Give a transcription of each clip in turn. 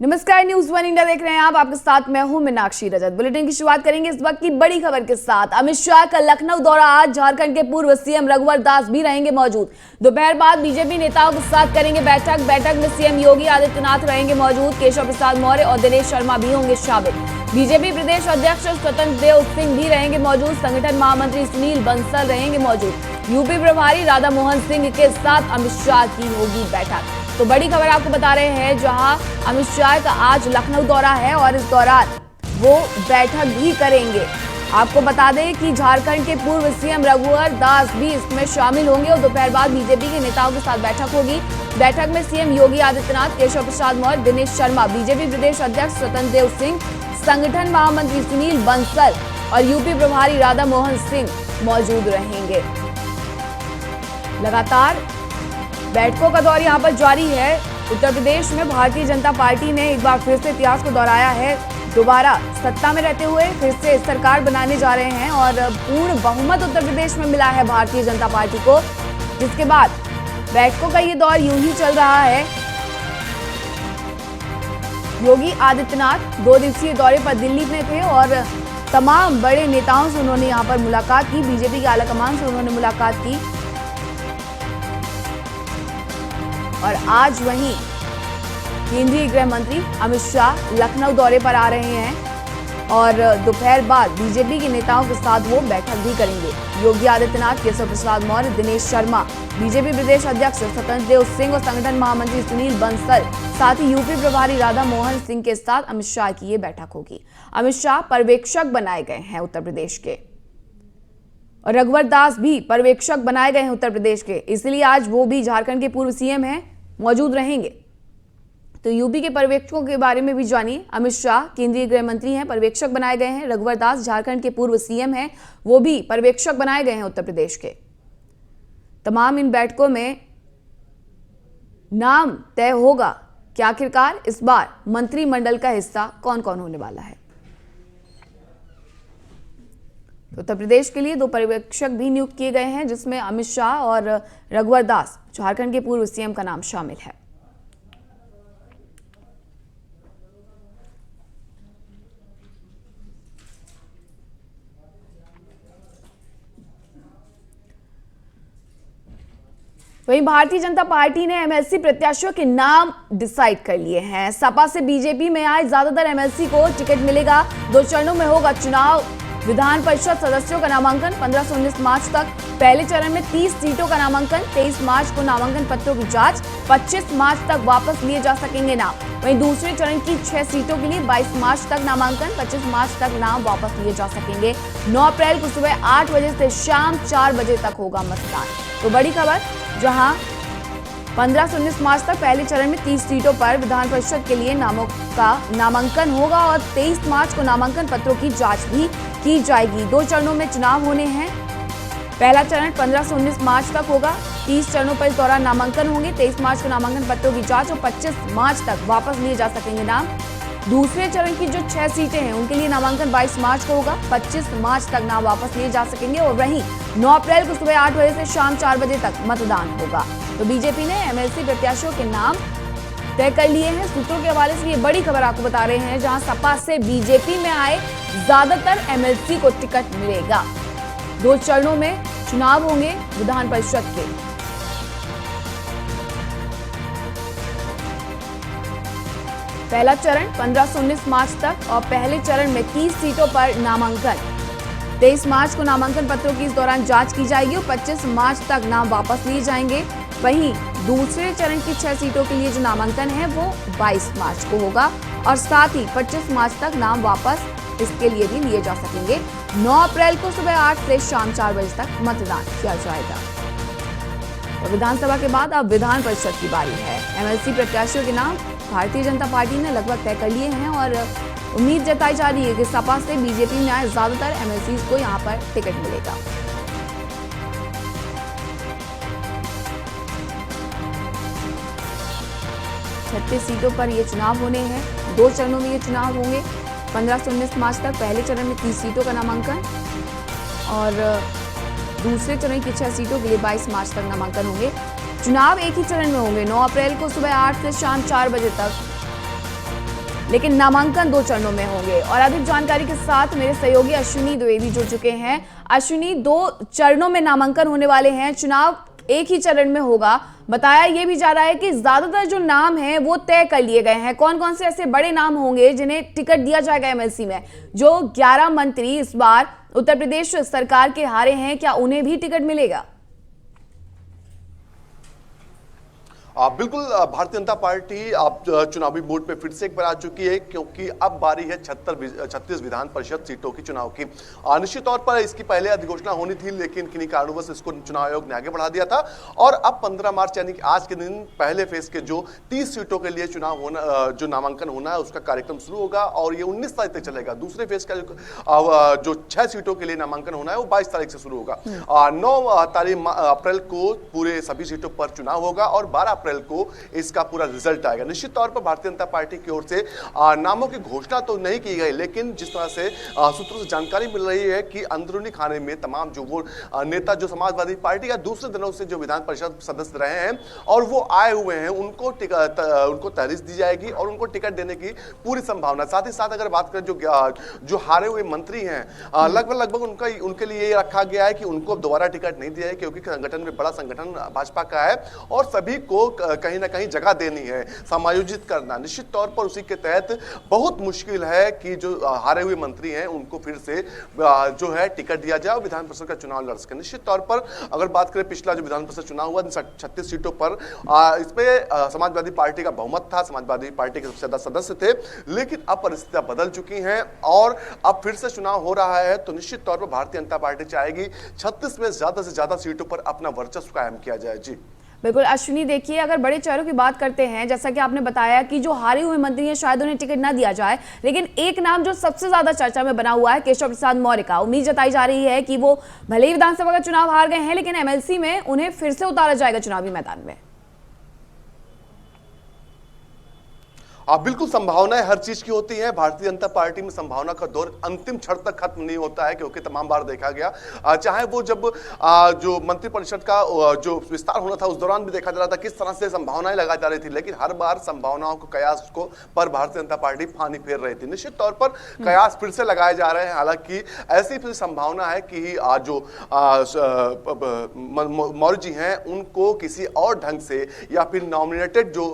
नमस्कार, news one India देख रहे हैं आप। आपके साथ मैं हूं मीनाक्षी रजत। बुलेटिन की शुरुआत करेंगे इस वक्त की बड़ी खबर के साथ। अमित शाह का लखनऊ दौरा। आज झारखंड के पूर्व सीएम रघुवर दास भी रहेंगे मौजूद। दोपहर बाद बीजेपी नेताओं के साथ करेंगे बैठक में सीएम योगी आदित्यनाथ रहेंगे मौजूद। केशव प्रसाद मौर्य और दिनेश शर्मा भी होंगे शामिल। बीजेपी प्रदेश अध्यक्ष स्वतंत्र देव सिंह भी रहेंगे मौजूद। संगठन महामंत्री सुनील बंसल रहेंगे मौजूद। यूपी प्रभारी राधा मोहन सिंह के साथ अमित शाह की होगी बैठक। तो बड़ी खबर आपको बता रहे हैं, जहां अमित शाह का आज लखनऊ दौरा है और इस दौरान वो बैठक भी करेंगे। आपको बता दें कि झारखंड के पूर्व सीएम रघुवर दास भी इसमें शामिल होंगे और दोपहर बाद बीजेपी के नेताओं के साथ बैठक होगी। बैठक में सीएम योगी आदित्यनाथ, केशव प्रसाद मौर्य, दिनेश शर्मा, बीजेपी प्रदेश अध्यक्ष स्वतंत्र देव सिंह, संगठन महामंत्री सुनील बंसल और यूपी प्रभारी राधा मोहन सिंह मौजूद रहेंगे। लगातार बैठकों का दौर यहां पर जारी है। उत्तर प्रदेश में भारतीय जनता पार्टी ने एक बार फिर से इतिहास को दोहराया है। दोबारा सत्ता में रहते हुए फिर से सरकार बनाने जा रहे हैं और पूर्ण बहुमत उत्तर प्रदेश में मिला है भारतीय जनता पार्टी को, जिसके बाद बैठकों का ये दौर यूं ही चल रहा है। योगी आदित्यनाथ 2 दिवसीय दौरे पर दिल्ली में थे और तमाम बड़े नेताओं से उन्होंने यहां पर मुलाकात की। बीजेपी के आलाकमान से उन्होंने मुलाकात की और आज वहीं केंद्रीय गृह मंत्री अमित शाह लखनऊ दौरे पर आ रहे हैं और दोपहर बाद बीजेपी के नेताओं के साथ वो बैठक भी करेंगे। योगी आदित्यनाथ, केशव प्रसाद मौर्य, दिनेश शर्मा, बीजेपी प्रदेश अध्यक्ष स्वतंत्र देव सिंह और संगठन महामंत्री सुनील बंसल, साथ ही यूपी प्रभारी राधा मोहन सिंह के साथ अमित शाह की ये बैठक होगी। अमित शाह पर्यवेक्षक बनाए गए हैं उत्तर प्रदेश के और रघुवर दास भी पर्यवेक्षक बनाए गए हैं उत्तर प्रदेश के, इसलिए आज वो भी झारखंड के पूर्व सीएम हैं, मौजूद रहेंगे। तो यूपी के पर्यवेक्षकों के बारे में भी जानिए। अमित शाह केंद्रीय गृह मंत्री हैं, पर्यवेक्षक बनाए गए हैं। रघुवर दास झारखंड के पूर्व सीएम हैं, वो भी पर्यवेक्षक बनाए गए हैं उत्तर प्रदेश के। तमाम इन बैठकों में नाम तय होगा कि आखिरकार इस बार मंत्रिमंडल का हिस्सा कौन कौन होने वाला है। उत्तर प्रदेश के लिए 2 पर्यवेक्षक भी नियुक्त किए गए हैं, जिसमें अमित शाह और रघुवर दास, झारखंड के पूर्व सीएम, का नाम शामिल है। वहीं भारतीय जनता पार्टी ने एमएलसी प्रत्याशियों के नाम डिसाइड कर लिए हैं। सपा से बीजेपी में आए ज्यादातर एमएलसी को टिकट मिलेगा। 2 चरणों में होगा चुनाव। विधान परिषद सदस्यों का नामांकन 15 से 19 मार्च तक। पहले चरण में 30 सीटों का नामांकन। 23 मार्च को नामांकन पत्रों की जांच। 25 मार्च तक वापस लिए जा सकेंगे नाम। वहीं दूसरे चरण की 6 सीटों के लिए 22 मार्च तक नामांकन। 25 मार्च तक नाम वापस लिए जा सकेंगे। 9 अप्रैल को सुबह 8 बजे से शाम 4 बजे तक होगा मतदान। तो बड़ी खबर, जहां 15 से 19 मार्च तक पहले चरण में 30 सीटों पर विधान परिषद के लिए नामों का नामांकन होगा और 23 मार्च को नामांकन पत्रों की जांच भी की जाएगी। 2 चरणों में चुनाव होने हैं। पहला चरण 15 से 19 मार्च तक होगा। 30 चरणों पर इस दौरान नामांकन होंगे। 23 मार्च को नामांकन पत्रों की जांच और 25 मार्च तक वापस लिए जा सकेंगे नाम। दूसरे चरण की जो 6 सीटें हैं उनके लिए नामांकन 22 मार्च को होगा। 25 मार्च तक नाम वापस लिए जा सकेंगे और वहीं 9 अप्रैल को सुबह 8 बजे से शाम 4 बजे तक मतदान होगा। तो बीजेपी ने एमएलसी प्रत्याशियों के नाम तय कर लिए हैं। सूत्रों के हवाले से ये बड़ी खबर आपको बता रहे हैं, जहां सपा से बीजेपी में आए ज्यादातर एमएलसी को टिकट मिलेगा। 2 चरणों में चुनाव होंगे विधान परिषद के। पहला चरण 15 से 19 मार्च तक और पहले चरण में 30 सीटों पर नामांकन। 23 मार्च को नामांकन पत्रों की इस दौरान जांच की जाएगी और 25 मार्च तक नाम वापस लिए जाएंगे। वहीं दूसरे चरण की 6 सीटों के लिए जो नामांकन है वो 22 मार्च को होगा और साथ ही 25 मार्च तक नाम वापस इसके लिए भी लिए जा सकेंगे। 9 अप्रैल को सुबह 8 से शाम 4 बजे तक मतदान किया जाएगा। तो विधानसभा के बाद अब विधान परिषद की बारी है। एमएलसी प्रत्याशियों के नाम भारतीय जनता पार्टी ने लगभग तय कर लिए हैं और उम्मीद जताई जा रही है कि सपा से बीजेपी में आए ज्यादातर एमएलसी को यहां पर टिकट मिलेगा। सीटों पर ये चुनाव होने हैं। 2 चरणों में ये चुनाव होंगे। 15 से 19 मार्च तक पहले चरण में 30 सीटों का नामांकन और दूसरे चरण की 6 सीटों के लिए 22 मार्च तक नामांकन होंगे। चुनाव एक ही चरण में होंगे। 9 अप्रैल को सुबह 8 से शाम 4 बजे तक लेकिन नामांकन 2 चरणों में होंगे। और अधिक जानकारी के साथ मेरे सहयोगी अश्विनी द्विवेदी जुड़ चुके हैं। अश्विनी, 2 चरणों में नामांकन होने वाले हैं, चुनाव एक ही चरण में होगा। बताया ये भी जा रहा है कि ज्यादातर जो नाम हैं वो तय कर लिए गए हैं। कौन कौन से ऐसे बड़े नाम होंगे जिन्हें टिकट दिया जाएगा एमएलसी में? जो 11 मंत्री इस बार उत्तर प्रदेश सरकार के हारे हैं, क्या उन्हें भी टिकट मिलेगा? बिल्कुल, भारतीय जनता पार्टी अब चुनावी बोर्ड पे फिर से एक बार आ चुकी है, क्योंकि अब बारी है 36 विधान परिषद सीटों की चुनाव की। निश्चित तौर पर इसकी पहले अधिघोषणा होनी थी, लेकिन किन्हीं कारणवश इसको चुनाव आयोग ने आगे बढ़ा दिया था और अब 15 मार्च यानी कि आज के दिन पहले फेज के जो 30 सीटों के लिए चुनाव होना, जो नामांकन होना है उसका कार्यक्रम शुरू होगा और ये 19 तारीख तक चलेगा। दूसरे फेज का जो 6 सीटों के लिए नामांकन होना है वो 22 तारीख से शुरू होगा। 9 अप्रैल को पूरे सभी सीटों पर चुनाव होगा और 12 अप्रैल को इसका पूरा रिजल्ट आएगा। निश्चित तौर पर भारतीय जनता पार्टी की ओर से नामों की घोषणा तो नहीं की गई, लेकिन जिस तरह से सूत्रों से जानकारी मिल रही है कि अंदरूनी खाने में तमाम जो वो नेता जो समाजवादी पार्टी या दूसरे दलों से जो विधान परिषद सदस्य रहे हैं और वो आए हुए हैं, उनको तहरीर दी जाएगी और उनको टिकट देने की पूरी संभावना। साथ ही साथ अगर बात करें जो हारे हुए मंत्री हैं, लगभग उनके लिए ये रखा गया है कि उनको दोबारा टिकट नहीं दिया है, क्योंकि संगठन में बड़ा संगठन भाजपा का है और सभी को कहीं ना कहीं जगह देनी है, समायोजित करना। निश्चित तौर पर उसी के तहत बहुत मुश्किल है कि जो हारे हुए मंत्री हैं उनको फिर से जो है टिकट दिया जाए और विधान परिषद का चुनाव लड़ सके। निश्चित तौर पर अगर बात करें पिछला जो विधान परिषद चुनाव हुआ 36 सीटों पर, इसमें समाजवादी पार्टी का बहुमत था, समाजवादी पार्टी के सबसे ज्यादा सदस्य थे, लेकिन अब परिस्थितियां बदल चुकी हैं और अब फिर से चुनाव हो रहा है। तो निश्चित तौर पर भारतीय जनता पार्टी चाहेगी 36 में ज्यादा से ज्यादा सीटों पर अपना वर्चस्व कायम किया जाए। जी बिल्कुल अश्विनी, देखिए अगर बड़े चेहरों की बात करते हैं, जैसा कि आपने बताया कि जो हारे हुए मंत्री हैं शायद उन्हें टिकट ना दिया जाए, लेकिन एक नाम जो सबसे ज्यादा चर्चा में बना हुआ है केशव प्रसाद मौर्य का। उम्मीद जताई जा रही है कि वो भले ही विधानसभा का चुनाव हार गए हैं, लेकिन एमएलसी में उन्हें फिर से उतारा जाएगा चुनावी मैदान में। बिल्कुल, संभावनाएं हर चीज की होती हैं। भारतीय जनता पार्टी में संभावना का दौर अंतिम क्षण तक खत्म नहीं होता है, क्योंकि तमाम बार देखा गया, चाहे वो जब जो मंत्रिपरिषद का जो विस्तार होना था उस दौरान भी देखा जा रहा था किस तरह से संभावनाएं लगाई जा रही थी, लेकिन हर बार संभावनाओं को कयास को पर भारतीय जनता पार्टी पानी फेर रही थी। निश्चित तौर पर कयास फिर से लगाए जा रहे हैं। हालांकि ऐसी फिर संभावना है कि जो मौर्य जी हैं उनको किसी और ढंग से या फिर नॉमिनेटेड जो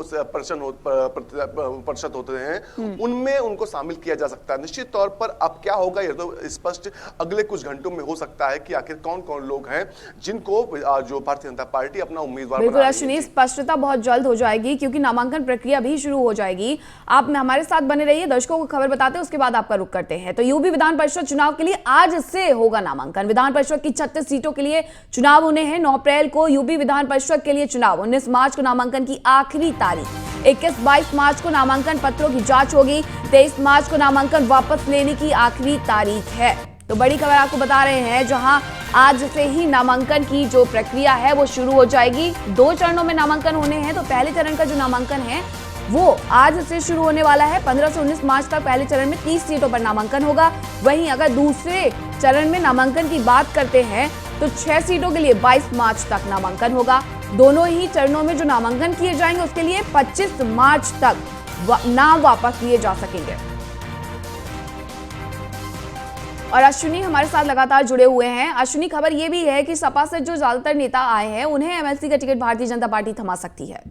परिषद होते हैं उनमें उनको शामिल किया जा सकता है। निश्चित तौर पर अब क्या होगा यह तो स्पष्ट अगले कुछ घंटों में हो सकता है कि आखिर कौन कौन लोग हैं जिनको जो भारतीय जनता पार्टी अपना उम्मीदवार बना रही है। स्पष्टता बहुत जल्द हो जाएगी, क्योंकि नामांकन प्रक्रिया भी शुरू हो जाएगी। आप हमारे साथ बने रहिए, दर्शकों को खबर बताते हैं, उसके बाद आपका रुख करते हैं। तो यूपी विधान परिषद चुनाव के लिए आज से होगा नामांकन। विधान परिषद की 36 सीटों के लिए चुनाव होने हैं। 9 अप्रैल को यूपी विधान परिषद के लिए चुनाव, 19 मार्च को नामांकन की आखिरी तारीख, 21-22 मार्च को नामांकन पत्रों की जांच होगी, 23 मार्च को नामांकन वापस लेने की आखिरी तारीख है। तो बड़ी खबर आपको बता रहे हैं, जहां आज से ही नामांकन की जो प्रक्रिया है वो शुरू हो जाएगी। 2 चरणों में नामांकन होने हैं। तो पहले चरण का जो नामांकन है वो आज से शुरू होने वाला है। 15 से 19 मार्च तक पहले चरण में 30 सीटों पर नामांकन होगा। वहीं अगर दूसरे चरण में नामांकन की बात करते हैं तो 6 सीटों के लिए 22 मार्च तक नामांकन होगा। दोनों ही चरणों में जो नामांकन किए जाएंगे उसके लिए 25 मार्च तक नाम वापस लिए जा सकेंगे। और अश्विनी हमारे साथ लगातार जुड़े हुए हैं। अश्विनी, खबर यह भी है कि सपा से जो ज्यादातर नेता आए हैं उन्हें एमएलसी का टिकट भारतीय जनता पार्टी थमा सकती है।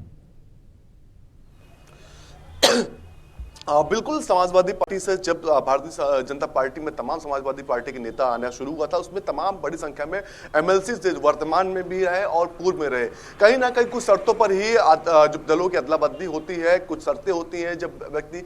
बिल्कुल, समाजवादी पार्टी से जब भारतीय जनता पार्टी में तमाम समाजवादी पार्टी के नेता आना शुरू हुआ था, उसमें तमाम बड़ी संख्या में एमएलसी वर्तमान में भी रहे और पूर्व में रहे। कहीं ना कहीं कुछ शर्तों पर ही जब दलों की अदला बदली होती है, कुछ शर्तें होती हैं जब व्यक्ति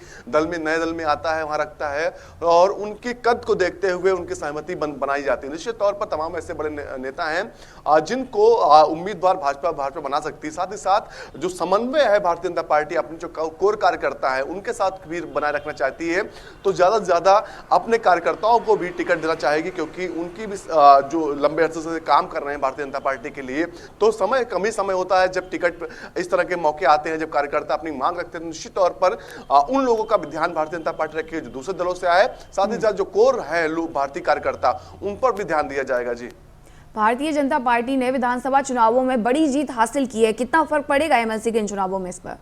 नए दल में आता है, वहां रखता है और उनके कद को देखते हुए उनकी सहमति बनाई जाती है। निश्चित तौर पर तमाम ऐसे बड़े नेता हैं जिनको उम्मीदवार भाजपा बना सकती है। साथ ही साथ जो समन्वय है भारतीय जनता पार्टी अपने जो कोर कार्यकर्ता है उनके साथ बनाए रखना चाहती है, तो ज्यादा से ज्यादा अपने कार्यकर्ताओं को भी टिकट देना चाहेगी, क्योंकि उनकी भी जो लंबे अरसे से काम कर रहे हैं भारतीय जनता पार्टी के लिए, तो कम ही समय होता है जब टिकट इस तरह के मौके आते हैं, जब कार्यकर्ता अपनी मांग रखते हैं। निश्चित तौर पर उन लोगों का भी ध्यान भारतीय जनता पार्टी रखेगी जो दूसरे दलों से आए। साथ ही साथ जो कोर है लोग भारतीय कार्यकर्ता, उन पर भी ध्यान दिया जाएगा। जी, भारतीय जनता पार्टी ने विधानसभा चुनावों में बड़ी जीत हासिल की है, कितना फर्क पड़ेगा एमएलसी के इन चुनावों में इस पर?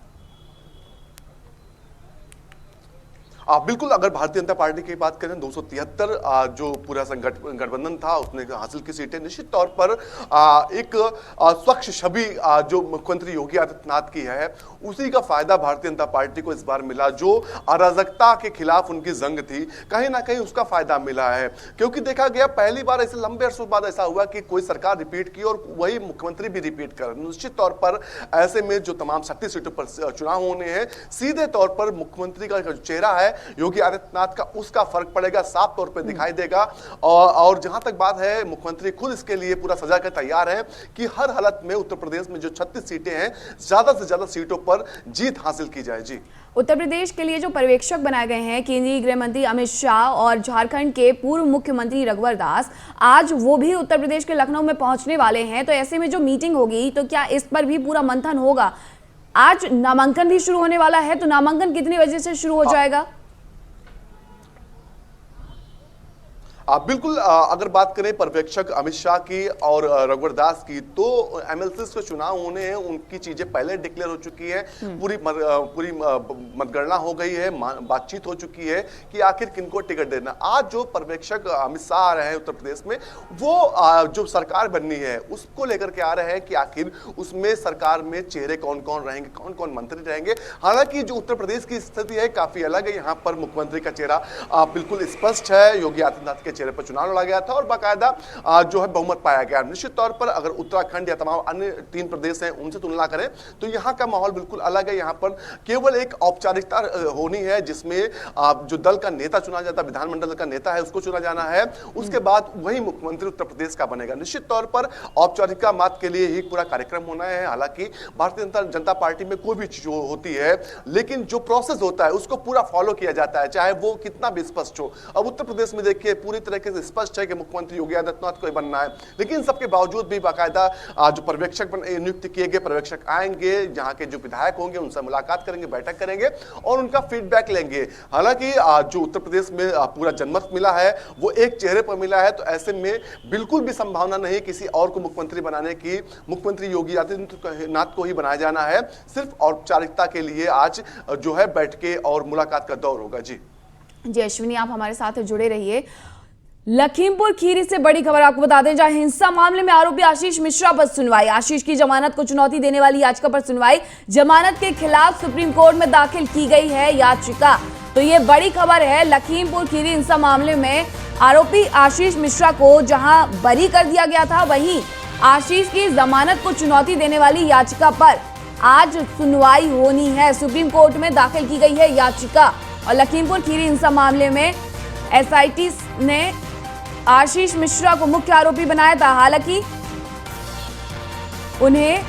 बिल्कुल, अगर भारतीय जनता पार्टी की बात करें 273 जो पूरा गठबंधन था उसने हासिल की सीटें निश्चित तौर पर एक स्वच्छ छवि जो मुख्यमंत्री योगी आदित्यनाथ की है उसी का फायदा भारतीय जनता पार्टी को इस बार मिला। जो अराजकता के खिलाफ उनकी जंग थी कहीं ना कहीं उसका फायदा मिला है, क्योंकि देखा गया पहली बार ऐसे लंबे अरसों बाद ऐसा हुआ कि कोई सरकार रिपीट की और वही मुख्यमंत्री भी रिपीट कर। निश्चित तौर पर ऐसे में जो तमाम 36 सीटों पर चुनाव होने हैं सीधे तौर पर मुख्यमंत्री का जो चेहरा है योगी आदित्यनाथ का उसका फर्क पड़ेगा, साफ तौर पर दिखाई देगा। और जहां तक बात है मुख्यमंत्री खुद इसके लिए पूरा सजा कर तैयार है कि हर हालत में उत्तर प्रदेश में जो 36 सीटें हैं ज्यादा से ज्यादा सीटों पर जीत हासिल की जाए। जी, उत्तर प्रदेश के लिए जो पर्यवेक्षक बनाए गए हैं केंद्रीय गृह मंत्री अमित शाह और झारखंड के पूर्व मुख्यमंत्री रघुवर दास, आज वो भी उत्तर प्रदेश के लखनऊ में पहुंचने वाले हैं। तो ऐसे में जो मीटिंग होगी तो क्या इस पर भी पूरा मंथन होगा? आज नामांकन भी शुरू होने वाला है, तो नामांकन कितने बजे से शुरू हो जाएगा? बिल्कुल, अगर बात करें पर्यवेक्षक अमित शाह की और रघुवर दास की, तो एमएलसी के चुनाव होने हैं, उनकी चीजें पहले डिक्लेयर हो चुकी है, पूरी मतगणना हो गई है, बातचीत हो चुकी है कि आखिर किनको टिकट देना। आज जो पर्यवेक्षक अमित शाह आ रहे हैं उत्तर प्रदेश में, वो जो सरकार बननी है उसको लेकर के आ रहे हैं कि आखिर उसमें सरकार में चेहरे कौन कौन रहेंगे, कौन कौन मंत्री रहेंगे। हालांकि जो उत्तर प्रदेश की स्थिति है काफी अलग है, यहाँ पर मुख्यमंत्री का चेहरा बिल्कुल स्पष्ट है। योगी आदित्यनाथ के चेहरे पर चुनाव लड़ा गया था और बाकायदा जो है बहुमत पाया गया। निश्चित तौर पर अगर उत्तराखंड या तमाम अन्य 3 प्रदेश हैं उनसे तुलना करें तो यहाँ का माहौल बिल्कुल अलग है। यहाँ पर केवल एक औपचारिकता होनी है जिसमें जो दल का नेता चुना जाता है, विधानमंडल का नेता है उसको चुना जाना है, उसके बाद वही मुख्यमंत्री उत्तर प्रदेश का बनेगा। निश्चित तौर पर औपचारिकता मात के लिए ही पूरा कार्यक्रम होना है। हालांकि भारतीय जनता पार्टी में कोई भी चीज होती है लेकिन जो प्रोसेस होता है उसको पूरा फॉलो किया जाता है, चाहे वो कितना भी स्पष्ट हो। अब उत्तर प्रदेश में देखिए पूरी तरीके से स्पष्ट है कि मुख्यमंत्री योगी आदित्यनाथ को बनना है, लेकिन सबके बावजूद भी बाकायदा जो पर्यवेक्षक नियुक्त किए गए पर्यवेक्षक आएंगे, जहां के जो विधायक होंगे उनसे मुलाकात करेंगे, बैठक करेंगे और उनका फीडबैक लेंगे। हालांकि जो उत्तर प्रदेश में पूरा जनमत मिला है वो एक चेहरे पर मिला है, तो ऐसे में बिल्कुल भी संभावना नहीं किसी और को मुख्यमंत्री बनाने की। मुख्यमंत्री योगी आदित्यनाथ को ही बनाया जाना है, सिर्फ औपचारिकता के लिए आज जो है बैठके और मुलाकात का दौर होगा। जी अश्विनी, आप हमारे साथ जुड़े रहिए। लखीमपुर खीरी से बड़ी खबर आपको बता दें, जहां हिंसा मामले में आरोपी आशीष मिश्रा पर सुनवाई। आशीष की जमानत को चुनौती देने वाली याचिका पर सुनवाई। जमानत के खिलाफ सुप्रीम कोर्ट में दाखिल की गई है याचिका। तो ये बड़ी खबर है। लखीमपुर खीरी हिंसा मामले में आरोपी आशीष मिश्रा को जहां बरी कर दिया गया था, वहीं आशीष की जमानत को चुनौती देने वाली याचिका पर आज सुनवाई होनी है। सुप्रीम कोर्ट में दाखिल की गई है याचिका और लखीमपुर खीरी हिंसा मामले में एसआईटी ने आशीष मिश्रा को मुख्य आरोपी बनाया था। हालांकि उन्हें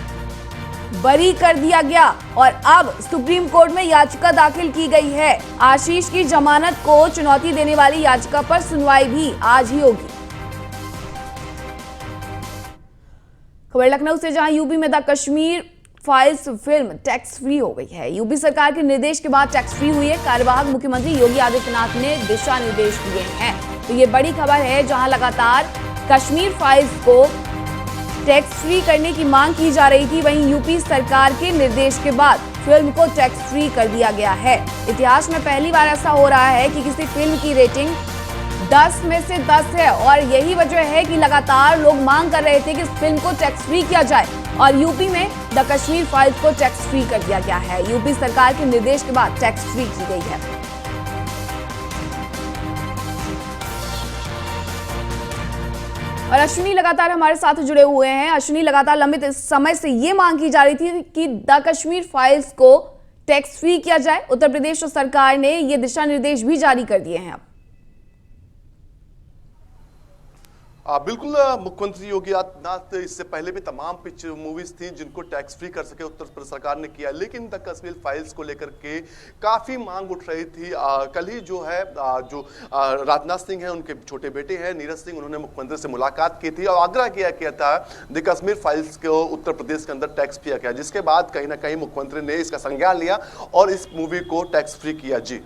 बरी कर दिया गया और अब सुप्रीम कोर्ट में याचिका दाखिल की गई है। आशीष की जमानत को चुनौती देने वाली याचिका पर सुनवाई भी आज ही होगी। खबर लखनऊ से, जहां यूपी में the Kashmir files film tax free हो गई है। यूपी सरकार के निर्देश के बाद टैक्स फ्री हुई है। कार्यवाहक मुख्यमंत्री योगी आदित्यनाथ ने दिशा निर्देश दिए हैं। तो ये बड़ी खबर है, जहां लगातार कश्मीर फाइल्स को टैक्स फ्री करने की मांग की जा रही थी, वहीं यूपी सरकार के निर्देश के बाद फिल्म को टैक्स फ्री कर दिया गया है। इतिहास में पहली बार ऐसा हो रहा है कि किसी फिल्म की रेटिंग 10 में से 10 है और यही वजह है कि लगातार लोग मांग कर रहे थे कि इस फिल्म को टैक्स फ्री किया जाए और यूपी में द कश्मीर फाइल्स को टैक्स फ्री कर दिया गया है। यूपी सरकार के निर्देश के बाद टैक्स फ्री की गई है। और अश्विनी लगातार हमारे साथ जुड़े हुए हैं। अश्विनी, लगातार लंबित समय से ये मांग की जा रही थी कि द कश्मीर फाइल्स को टैक्स फ्री किया जाए। उत्तर प्रदेश सरकार ने ये दिशा निर्देश भी जारी कर दिए हैं। अब बिल्कुल, मुख्यमंत्री योगी आदित्यनाथ इससे पहले भी तमाम पिक्चर मूवीज थी जिनको टैक्स फ्री कर सके उत्तर प्रदेश सरकार ने किया, लेकिन द कश्मीर फाइल्स को लेकर के काफी मांग उठ रही थी। कल ही जो है राजनाथ सिंह है, उनके छोटे बेटे हैं नीरज सिंह, उन्होंने मुख्यमंत्री से मुलाकात की थी और आग्रह किया था द कश्मीर फाइल्स को उत्तर प्रदेश के अंदर टैक्स फ्री किया, जिसके बाद कहीं ना कहीं मुख्यमंत्री ने इसका संज्ञान लिया और इस मूवी को टैक्स फ्री किया। जी,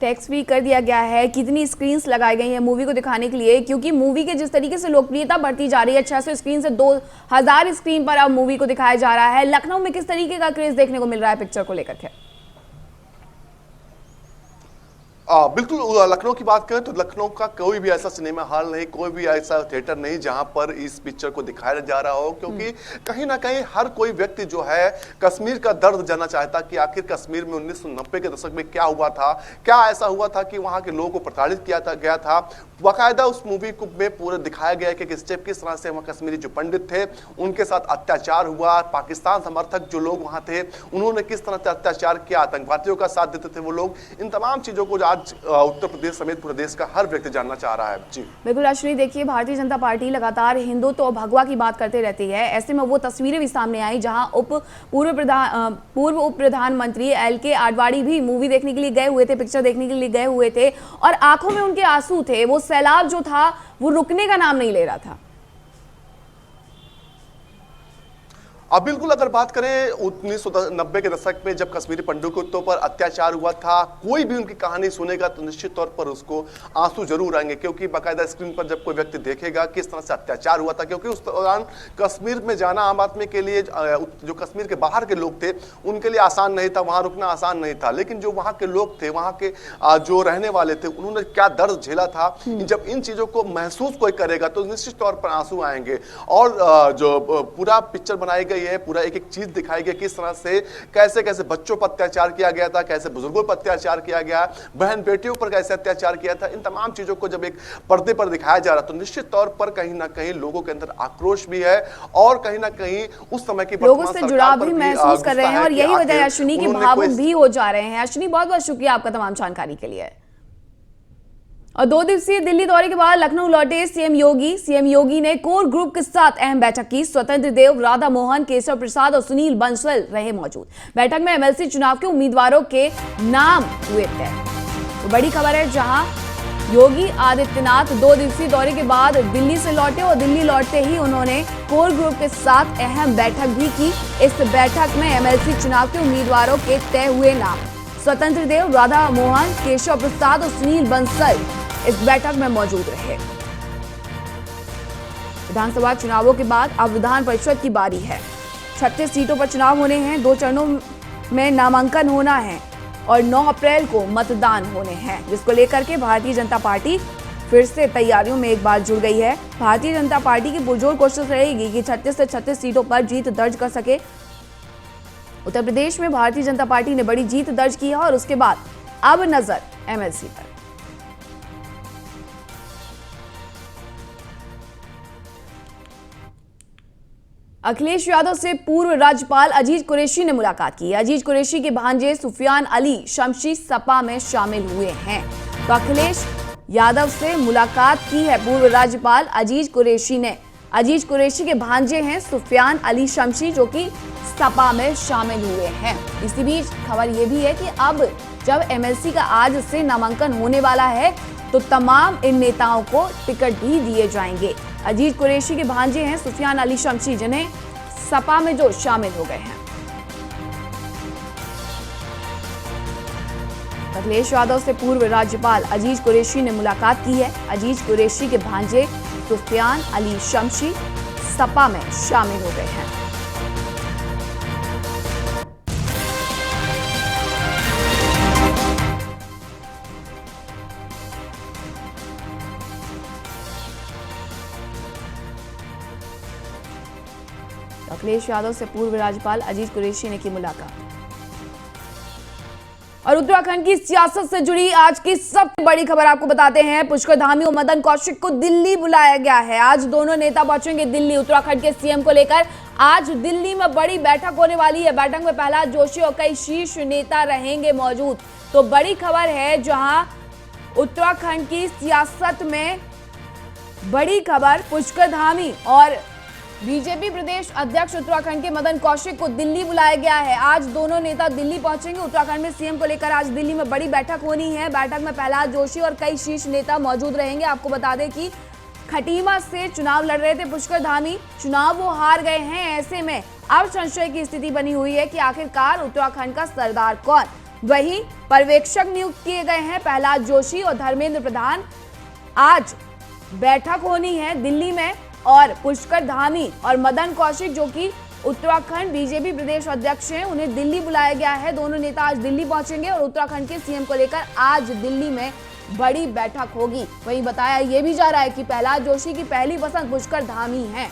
टैक्स फ्री कर दिया गया है। कितनी स्क्रीन्स लगाई गई हैं मूवी को दिखाने के लिए, क्योंकि मूवी के जिस तरीके से लोकप्रियता बढ़ती जा रही है, 600 स्क्रीन से 2000 स्क्रीन पर अब मूवी को दिखाया जा रहा है। लखनऊ में किस तरीके का क्रेज देखने को मिल रहा है पिक्चर को लेकर के? बिल्कुल लखनऊ की बात करें तो लखनऊ का कोई भी ऐसा सिनेमा हॉल नहीं, कोई भी ऐसा थिएटर नहीं जहां पर इस पिक्चर को दिखाया जा रहा हो, क्योंकि कहीं ना कहीं हर कोई व्यक्ति जो है कश्मीर का दर्द जानना चाहता कि आखिर कश्मीर में 1990 के दशक में क्या हुआ था, क्या ऐसा हुआ था कि वहां के लोगों को प्रताड़ित गया था। बाकायदा उस मूवी को में पूरा दिखाया गया कि किस तरह से वहां कश्मीरी जो पंडित थे उनके साथ अत्याचार हुआ, पाकिस्तान समर्थक जो लोग वहां थे उन्होंने किस तरह से अत्याचार किया, आतंकवादियों का साथ देते थे वो लोग। इन तमाम चीजों को आज उत्तर प्रदेश समेत पूरे देश का हर व्यक्ति जानना चाह रहा है। जी बिल्कुल अश्विनी, देखिए भारतीय जनता पार्टी लगातार हिंदुत्व और भगवा की बात करते रहती है। ऐसे में वो तस्वीरें भी सामने आई जहां पूर्व उप प्रधानमंत्री LK आडवाणी भी मूवी देखने के लिए गए हुए थे, पिक्चर देखने के लिए गए हुए थे और आंखों में उनके आंसू थे। वो सैलाब जो था वो रुकने का नाम नहीं ले रहा था। अब बिल्कुल अगर बात करें 1990 के दशक में जब कश्मीरी पंडितों पर अत्याचार हुआ था, कोई भी उनकी कहानी सुनेगा तो निश्चित तौर पर उसको आंसू जरूर आएंगे, क्योंकि बाकायदा स्क्रीन पर जब कोई व्यक्ति देखेगा किस तरह से अत्याचार हुआ था। क्योंकि उस दौरान कश्मीर में जाना आम आदमी के लिए, जो कश्मीर के बाहर के लोग थे उनके लिए आसान नहीं था, वहां रुकना आसान नहीं था, लेकिन जो वहां के लोग थे, वहां के जो रहने वाले थे, उन्होंने क्या दर्द झेला था। जब इन चीजों को महसूस कोई करेगा तो निश्चित तौर पर आंसू आएंगे। और जो पूरा पिक्चर बनाई गई है, पूरा एक एक चीज दिखाई गई किस तरह से कैसे कैसे बच्चों पर अत्याचार किया गया था, कैसे बुजुर्गों पर अत्याचार किया गया, बहन बेटियों पर कैसे अत्याचार किया था। इन तमाम चीजों को जब एक पर्दे पर दिखाया जा रहा तो निश्चित तौर पर कहीं ना कहीं लोगों के अंदर आक्रोश भी है और कहीं ना कहीं उस समय की लोगों से जुड़ाव भी महसूस कर रहे हैं और यही वजह है अश्विनी की भावुक भी हो जा रहे हैं। अश्विनी, बहुत बहुत शुक्रिया आपका तमाम जानकारी के लिए। और 2 दिवसीय दिल्ली दौरे के बाद लखनऊ लौटे सीएम योगी ने कोर ग्रुप के साथ अहम बैठक की। स्वतंत्र देव, राधा मोहन, केशव प्रसाद और सुनील बंसल रहे मौजूद। बैठक में MLC चुनाव के उम्मीदवारों के नाम हुए तय। तो बड़ी खबर है, जहां योगी आदित्यनाथ 2 दिवसीय दौरे के बाद दिल्ली से लौटे और दिल्ली लौटते ही उन्होंने कोर ग्रुप के साथ अहम बैठक भी की। इस बैठक में MLC चुनाव के उम्मीदवारों के तय हुए नाम स्वतंत्र देव, राधा मोहन, केशव प्रसाद और सुनील बंसल इस बैठक में मौजूद रहे। विधानसभा चुनावों के बाद अब विधान परिषद की बारी है। 36 सीटों पर चुनाव होने हैं, 2 चरणों में नामांकन होना है और 9 अप्रैल को मतदान होने हैं, जिसको लेकर के भारतीय जनता पार्टी फिर से तैयारियों में एक बार जुड़ गई है। भारतीय जनता पार्टी की पुरजोर कोशिश रहेगी कि 36 से 36 सीटों पर जीत दर्ज कर सके। उत्तर प्रदेश में भारतीय जनता पार्टी ने बड़ी जीत दर्ज की है और उसके बाद अब नजर MLC पर। अखिलेश यादव से पूर्व राज्यपाल अजीज कुरैशी ने मुलाकात की। अजीज कुरैशी के भांजे सुफियान अली शमशी सपा में शामिल हुए हैं। तो अखिलेश यादव से मुलाकात की है पूर्व राज्यपाल अजीज कुरैशी ने। अजीज कुरैशी के भांजे हैं सुफियान अली शमशी, जो कि सपा में शामिल हुए हैं। इसी बीच खबर यह भी है कि अब जब MLC का आज से नामांकन होने वाला है तो तमाम इन नेताओं को टिकट भी दिए जाएंगे। अजीज कुरैशी के भांजे हैं सुफियान अली शमशी, जिन्हें सपा में जो शामिल हो गए हैं। अखिलेश यादव से पूर्व राज्यपाल अजीज कुरैशी ने मुलाकात की है। अजीज कुरैशी के भांजे सुफियान अली शमशी सपा में शामिल हो गए हैं। अखिलेश यादव से पूर्व राज्यपाल अजीज कुरैशी ने की मुलाकात। और उत्तराखंड की सियासत से जुड़ी आज की सबसे बड़ी खबर आपको बताते हैं। पुष्कर धामी और मदन कौशिक को दिल्ली बुलाया गया है। आज दोनों नेता पहुंचेंगे दिल्ली उत्तराखंड के सीएम को लेकर। आज दिल्ली में बड़ी बैठक होने वाली है। बैठक में प्रहलाद जोशी और कई शीर्ष नेता रहेंगे मौजूद। तो बड़ी खबर है, जहां उत्तराखंड की सियासत में बड़ी खबर, पुष्कर धामी और बीजेपी प्रदेश अध्यक्ष उत्तराखंड के मदन कौशिक को दिल्ली बुलाया गया है। आज दोनों नेता दिल्ली पहुंचेंगे। उत्तराखंड में सीएम को लेकर आज दिल्ली में बड़ी बैठक होनी है। बैठक में प्रहलाद जोशी और कई शीर्ष नेता मौजूद रहेंगे। आपको बता दें कि खटीमा से चुनाव लड़ रहे थे पुष्कर धामी, चुनाव वो हार गए हैं। ऐसे में अब संशय की स्थिति बनी हुई है कि आखिरकार उत्तराखंड का सरदार कौन। वहीं पर्यवेक्षक नियुक्त किए गए हैं प्रहलाद जोशी और धर्मेंद्र प्रधान। आज बैठक होनी है दिल्ली में और पुष्कर धामी और मदन कौशिक, जो कि उत्तराखंड बीजेपी प्रदेश अध्यक्ष हैं, उन्हें दिल्ली बुलाया गया है। दोनों नेता आज दिल्ली पहुंचेंगे और उत्तराखंड के सीएम को लेकर आज दिल्ली में बड़ी बैठक होगी। वहीं बताया यह भी जा रहा है कि प्रहलाद जोशी की पहली पसंद पुष्कर धामी है।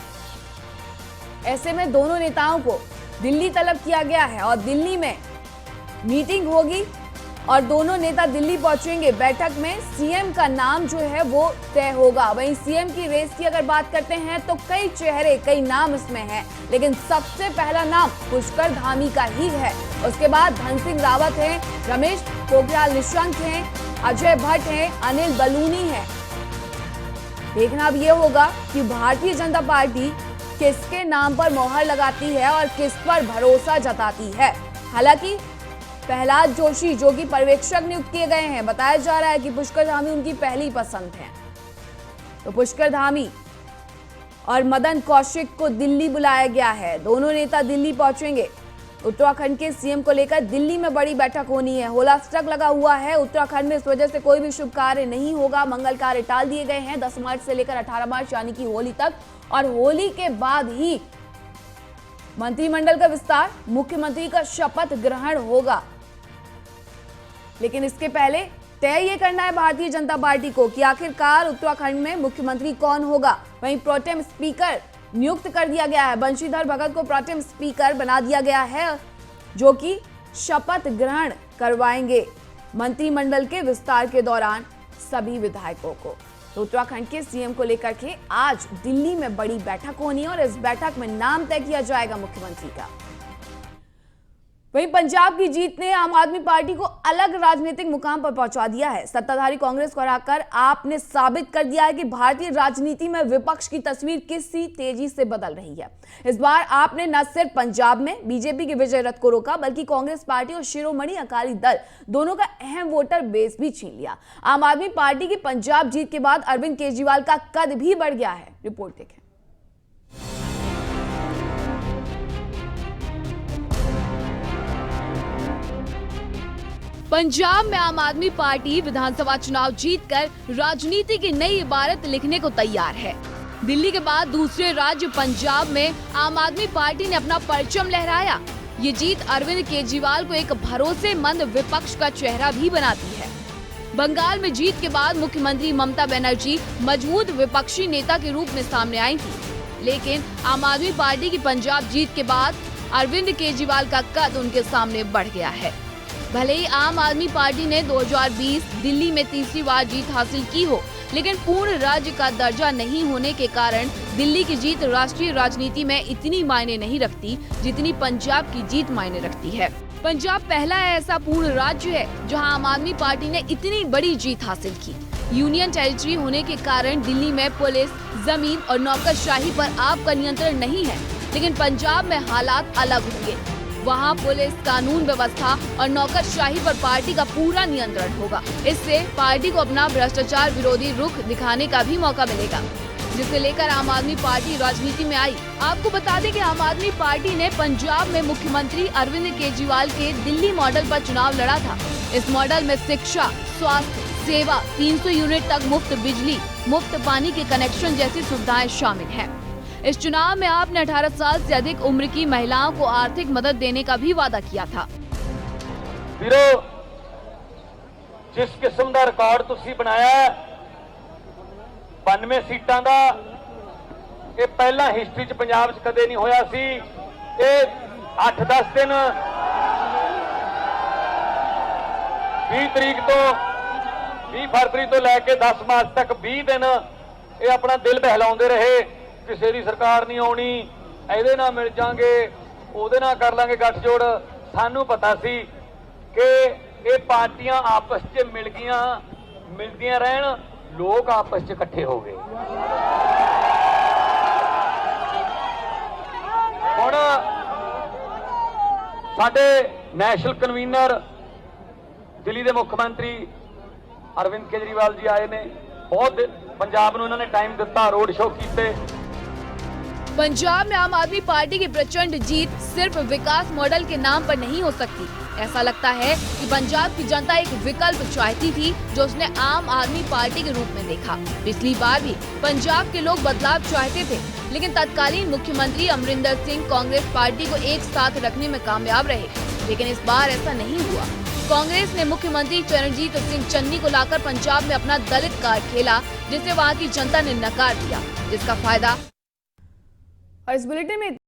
ऐसे में दोनों नेताओं को दिल्ली तलब किया गया है और दिल्ली में मीटिंग होगी और दोनों नेता दिल्ली पहुंचेंगे। बैठक में सीएम का नाम जो है वो तय होगा। वहीं सीएम की रेस की अगर बात करते हैं तो कई चेहरे, कई नाम इसमें हैं, लेकिन सबसे पहला नाम पुष्कर धामी का ही है। उसके बाद धन सिंह रावत हैं, रमेश पोखरियाल निशंक हैं, अजय भट्ट हैं, अनिल बलूनी हैं। देखना अब ये होगा कि भारतीय जनता पार्टी किसके नाम पर मोहर लगाती है और किस पर भरोसा जताती है। हालांकि प्रहलाद जोशी जो कि पर्यवेक्षक नियुक्त किए गए हैं, बताया जा रहा है कि पुष्कर धामी उनकी पहली पसंद है। तो पुष्कर धामी और मदन कौशिक को दिल्ली बुलाया गया है। दोनों नेता दिल्ली पहुंचेंगे। उत्तराखंड के सीएम को लेकर दिल्ली में बड़ी बैठक होनी है। होलास्ट्रक लगा हुआ है उत्तराखंड में, इस वजह से कोई भी शुभ कार्य नहीं होगा। मंगल कार्य टाल दिए गए हैं 10 मार्च से लेकर 18 मार्च यानी कि होली तक, और होली के बाद ही मंत्रिमंडल का विस्तार, मुख्यमंत्री का शपथ ग्रहण होगा। लेकिन इसके पहले तय ये करना है भारतीय जनता पार्टी को कि आखिरकार उत्तराखंड में मुख्यमंत्री कौन होगा। वहीं प्रोटेम स्पीकर नियुक्त कर दिया गया है। बंशीधर भगत को प्रोटेम स्पीकर बना दिया गया है, जो कि शपथ ग्रहण करवाएंगे मंत्रिमंडल के विस्तार के दौरान सभी विधायकों को। तो उत्तराखंड के सीएम को लेकर के आज दिल्ली में बड़ी बैठक होनी है और इस बैठक में नाम तय किया जाएगा मुख्यमंत्री का। वहीं पंजाब की जीत ने आम आदमी पार्टी को अलग राजनीतिक मुकाम पर पहुंचा दिया है। सत्ताधारी कांग्रेस को हराकर आप ने साबित कर दिया है कि भारतीय राजनीति में विपक्ष की तस्वीर किसी तेजी से बदल रही है। इस बार आपने न सिर्फ पंजाब में बीजेपी के विजय रथ को रोका, बल्कि कांग्रेस पार्टी और शिरोमणि अकाली दल दोनों का अहम वोटर बेस भी छीन लिया। आम आदमी पार्टी की पंजाब जीत के बाद अरविंद केजरीवाल का कद भी बढ़ गया है। रिपोर्ट देखें। पंजाब में आम आदमी पार्टी विधानसभा चुनाव जीतकर राजनीति की नई इबारत लिखने को तैयार है। दिल्ली के बाद दूसरे राज्य पंजाब में आम आदमी पार्टी ने अपना परचम लहराया। ये जीत अरविंद केजरीवाल को एक भरोसेमंद विपक्ष का चेहरा भी बनाती है। बंगाल में जीत के बाद मुख्यमंत्री ममता बनर्जी मजबूत विपक्षी नेता के रूप में सामने आई थी, लेकिन आम आदमी पार्टी की पंजाब जीत के बाद अरविंद केजरीवाल का कद उनके सामने बढ़ गया है। भले ही आम आदमी पार्टी ने 2020 दिल्ली में तीसरी बार जीत हासिल की हो, लेकिन पूर्ण राज्य का दर्जा नहीं होने के कारण दिल्ली की जीत राष्ट्रीय राजनीति में इतनी मायने नहीं रखती जितनी पंजाब की जीत मायने रखती है। पंजाब पहला ऐसा पूर्ण राज्य है जहां आम आदमी पार्टी ने इतनी बड़ी जीत हासिल की। यूनियन टेरिटरी होने के कारण दिल्ली में पुलिस, जमीन और नौकरशाही पर आपका नियंत्रण नहीं है, लेकिन पंजाब में हालात अलग होंगे। वहाँ पुलिस, कानून व्यवस्था और नौकरशाही पर पार्टी का पूरा नियंत्रण होगा। इससे पार्टी को अपना भ्रष्टाचार विरोधी रुख दिखाने का भी मौका मिलेगा, जिसे लेकर आम आदमी पार्टी राजनीति में आई। आपको बता दें कि आम आदमी पार्टी ने पंजाब में मुख्यमंत्री अरविंद केजरीवाल के दिल्ली मॉडल पर चुनाव लड़ा था। इस मॉडल में शिक्षा, स्वास्थ्य सेवा, 300 यूनिट तक मुफ्त बिजली, मुफ्त पानी के कनेक्शन जैसी सुविधाएं शामिल हैं। इस चुनाव में आपने 18 साल से अधिक उम्र की महिलाओं को आर्थिक मदद देने का भी वादा किया था। जिस किस्म का रिकॉर्ड तुसी बनाया 92 सीटां दा, ये पहला हिस्टरी च पंजाब च कदे नहीं होया सी। ये 8-10 दिन 20 तरीक तो 20 फरवरी तो लैके 10 मार्च तक 20 दिन ये अपना दिल बहलाउंदे रहे। किसी दी सरकार नहीं आउणी, इहदे नाल मिल जांगे, ओहदे नाल कर लांगे गठजोड़। सानू पता सी कि ये पार्टियां आपस च मिलदियां रहन, लोग आपस च इकट्ठे हो गए। हुण साडे नैशनल कन्वीनर दिल्ली के मुख्यमंत्री अरविंद केजरीवाल जी आए ने, बहुत पंजाब नूं उन्होंने टाइम दिता, रोड शो कीते। पंजाब में आम आदमी पार्टी की प्रचंड जीत सिर्फ विकास मॉडल के नाम पर नहीं हो सकती, ऐसा लगता है कि पंजाब की जनता एक विकल्प चाहती थी जो उसने आम आदमी पार्टी के रूप में देखा। पिछली बार भी पंजाब के लोग बदलाव चाहते थे, लेकिन तत्कालीन मुख्यमंत्री अमरिंदर सिंह कांग्रेस पार्टी को एक साथ रखने में कामयाब रहे, लेकिन इस बार ऐसा नहीं हुआ। कांग्रेस ने मुख्यमंत्री चरणजीत सिंह चन्नी को लाकर पंजाब में अपना दलित कार्ड खेला, जिसे वहां की जनता ने नकार दिया, जिसका फायदा। और इस बुलेटिन में